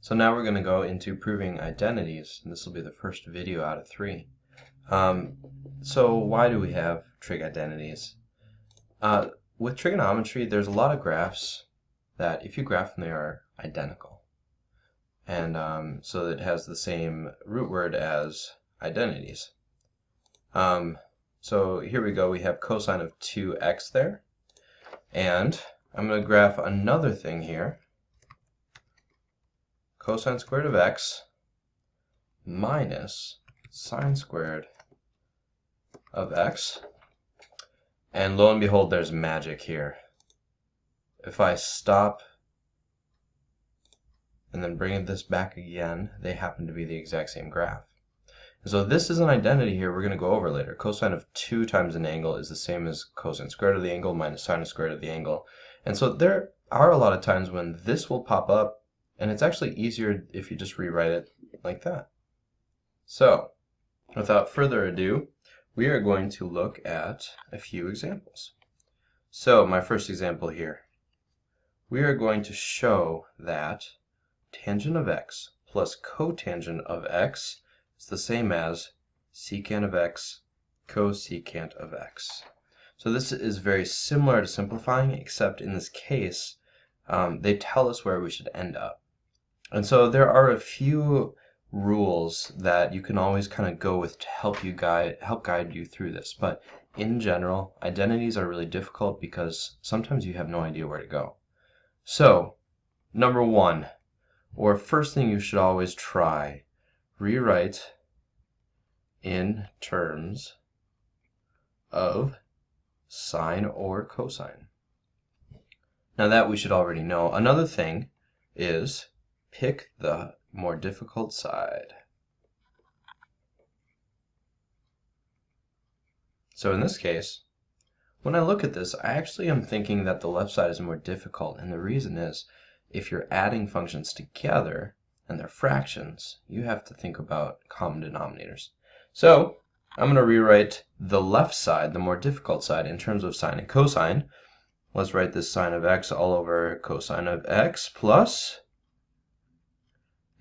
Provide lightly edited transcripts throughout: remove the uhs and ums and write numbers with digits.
So now we're going to go into proving identities, and this will be the first video out of 3. So why do we have trig identities? With trigonometry, there's a lot of graphs that if you graph them, they are identical. And so it has the same root word as identities. So here we go, we have cosine of 2x there. And I'm going to graph another thing here. Cosine squared of x minus sine squared of x. And lo and behold, there's magic here. If I stop and then bring this back again, they happen to be the exact same graph. And so this is an identity here we're going to go over later. Cosine of 2 times an angle is the same as cosine squared of the angle minus sine squared of the angle. And so there are a lot of times when this will pop up, and it's actually easier if you just rewrite it like that. So, without further ado, we are going to look at a few examples. So, my first example here. We are going to show that tangent of x plus cotangent of x is the same as secant of x cosecant of x. So this is very similar to simplifying, except in this case, they tell us where we should end up. And so there are a few rules that you can always kind of go with to help guide you through this. But in general, identities are really difficult because sometimes you have no idea where to go. So, number 1, or first thing you should always try, rewrite in terms of sine or cosine. Now that we should already know. Another thing is pick the more difficult side. So in this case, when I look at this, I actually am thinking that the left side is more difficult, and the reason is if you're adding functions together and they're fractions, you have to think about common denominators. So I'm going to rewrite the left side, the more difficult side, in terms of sine and cosine. Let's write this sine of x all over cosine of x plus,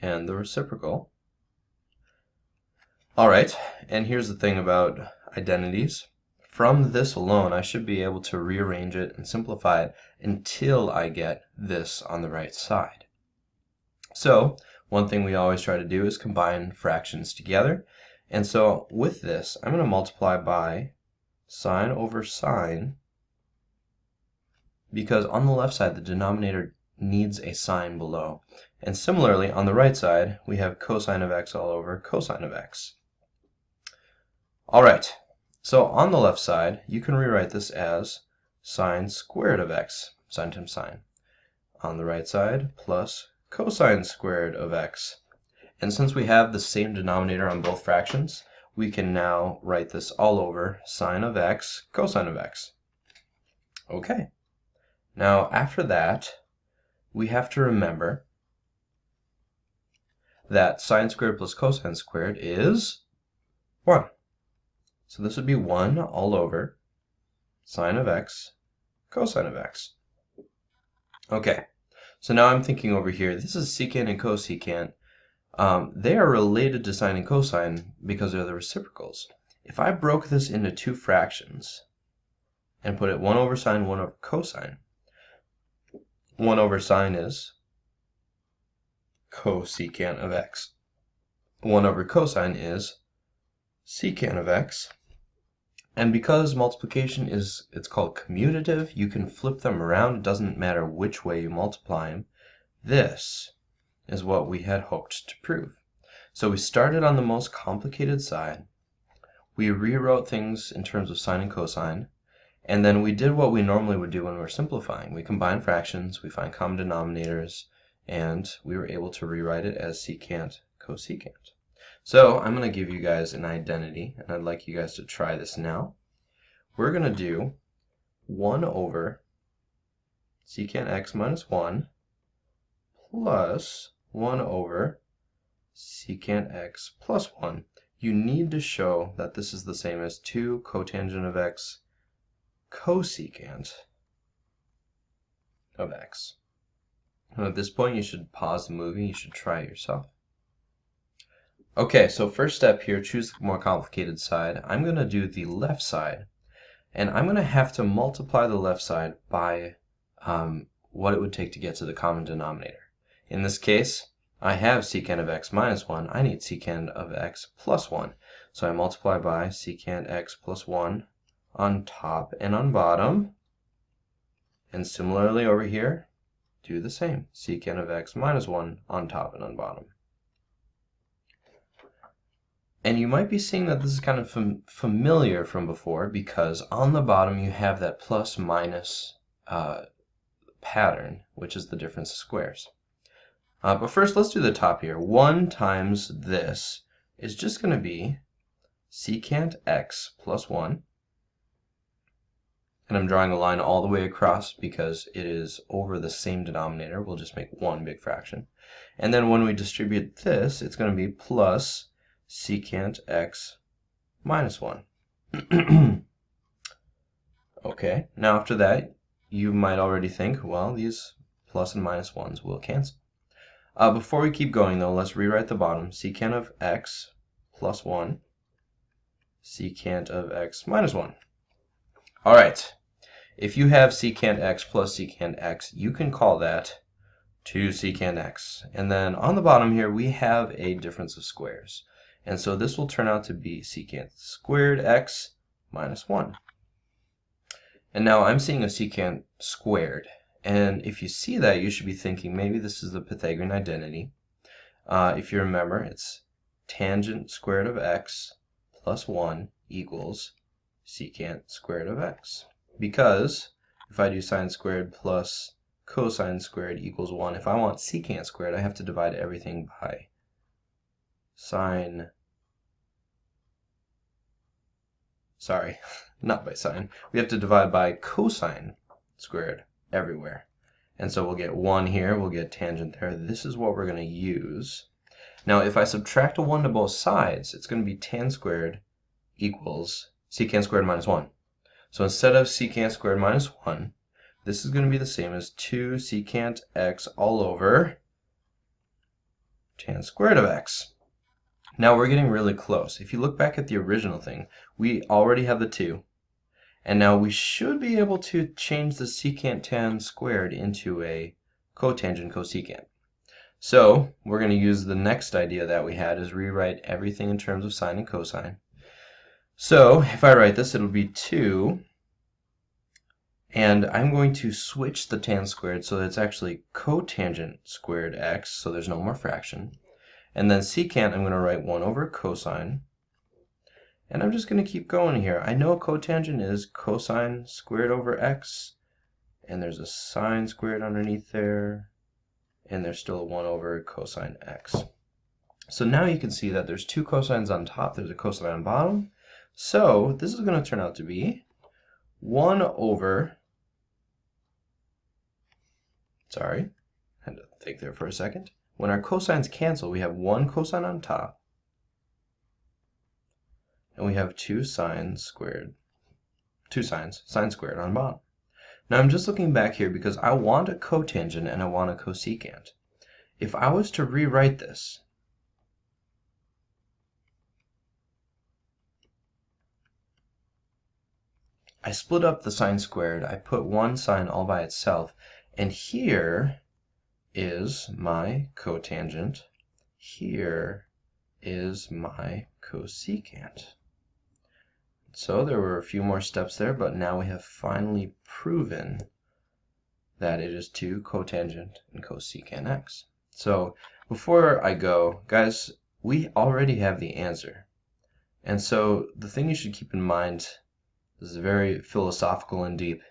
and the reciprocal. Alright, and here's the thing about identities. From this alone, I should be able to rearrange it and simplify it until I get this on the right side. So, one thing we always try to do is combine fractions together. And so, with this, I'm going to multiply by sine over sine, because on the left side, the denominator needs a sign below. And similarly, on the right side, we have cosine of x all over cosine of x. Alright, so on the left side, you can rewrite this as sine squared of x, sine times sine. On the right side, plus cosine squared of x. And since we have the same denominator on both fractions, we can now write this all over sine of x, cosine of x. Okay. Now, after that, we have to remember that sine squared plus cosine squared is 1. So this would be 1 all over sine of x, cosine of x. Okay, so now I'm thinking over here, this is secant and cosecant. They are related to sine and cosine because they're the reciprocals. If I broke this into 2 fractions and put it 1 over sine, 1 over cosine, 1 over sine is cosecant of x. 1 over cosine is secant of x. And because multiplication it's called commutative, you can flip them around. It doesn't matter which way you multiply them. This is what we had hoped to prove. So we started on the most complicated side. We rewrote things in terms of sine and cosine. And then we did what we normally would do when we're simplifying. We combined fractions, we find common denominators, and we were able to rewrite it as secant, cosecant. So I'm going to give you guys an identity, and I'd like you guys to try this now. We're going to do 1 over secant x minus 1 plus 1 over secant x plus 1. You need to show that this is the same as 2 cotangent of x cosecant of x. And at this point, you should pause the movie. You should try it yourself. Okay, so first step here, choose the more complicated side. I'm going to do the left side. And I'm going to have to multiply the left side by what it would take to get to the common denominator. In this case, I have secant of x minus 1. I need secant of x plus 1. So I multiply by secant x plus 1 on top and on bottom. And similarly over here, do the same. Secant of x minus 1 on top and on bottom. And you might be seeing that this is kind of familiar from before, because on the bottom you have that plus minus pattern, which is the difference of squares. But first, let's do the top here. 1 times this is just going to be secant x plus 1. And I'm drawing a line all the way across because it is over the same denominator. We'll just make one big fraction. And then when we distribute this, it's going to be plus secant x minus 1. Okay, now after that, you might already think, well, these plus and minus 1s will cancel. Before we keep going, though, let's rewrite the bottom. Secant of x plus 1, secant of x minus 1. All right, if you have secant x plus secant x, you can call that 2 secant x. And then on the bottom here, we have a difference of squares. And so this will turn out to be secant squared x minus 1. And now I'm seeing a secant squared. And if you see that, you should be thinking maybe this is the Pythagorean identity. If you remember, it's tangent squared of x plus 1 equals secant squared of x. Because if I do sine squared plus cosine squared equals 1, if I want secant squared, I have to divide everything by sine. Sorry, not by sine. We have to divide by cosine squared everywhere. And so we'll get 1 here, we'll get tangent there. This is what we're going to use. Now, if I subtract a 1 to both sides, it's going to be tan squared equals secant squared minus 1. So instead of secant squared minus 1, this is going to be the same as 2 secant x all over tan squared of x. Now we're getting really close. If you look back at the original thing, we already have the 2. And now we should be able to change the secant tan squared into a cotangent cosecant. So we're going to use the next idea that we had, is rewrite everything in terms of sine and cosine. So if I write this, it'll be 2. And I'm going to switch the tan squared so that it's actually cotangent squared x, so there's no more fraction. And then secant, I'm going to write 1 over cosine. And I'm just going to keep going here. I know cotangent is cosine squared over x, and there's a sine squared underneath there, and there's still a 1 over cosine x. So now you can see that there's 2 cosines on top, there's a cosine on bottom. So this is going to turn out to be 1 over, sorry, I had to think there for a second. When our cosines cancel, we have 1 cosine on top, and we have 2 sine squared, sine squared on bottom. Now I'm just looking back here because I want a cotangent and I want a cosecant. If I was to rewrite this, I split up the sine squared, I put 1 sine all by itself, and here is my cotangent, here is my cosecant. So there were a few more steps there, but now we have finally proven that it is 2 cotangent and cosecant x. So before I go, guys, we already have the answer. And so the thing you should keep in mind, this is very philosophical and deep,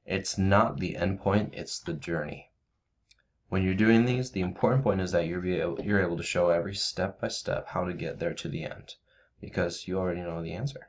it's not the end point, it's the journey. When you're doing these, the important point is that you're able to show every step by step how to get there to the end, because you already know the answer.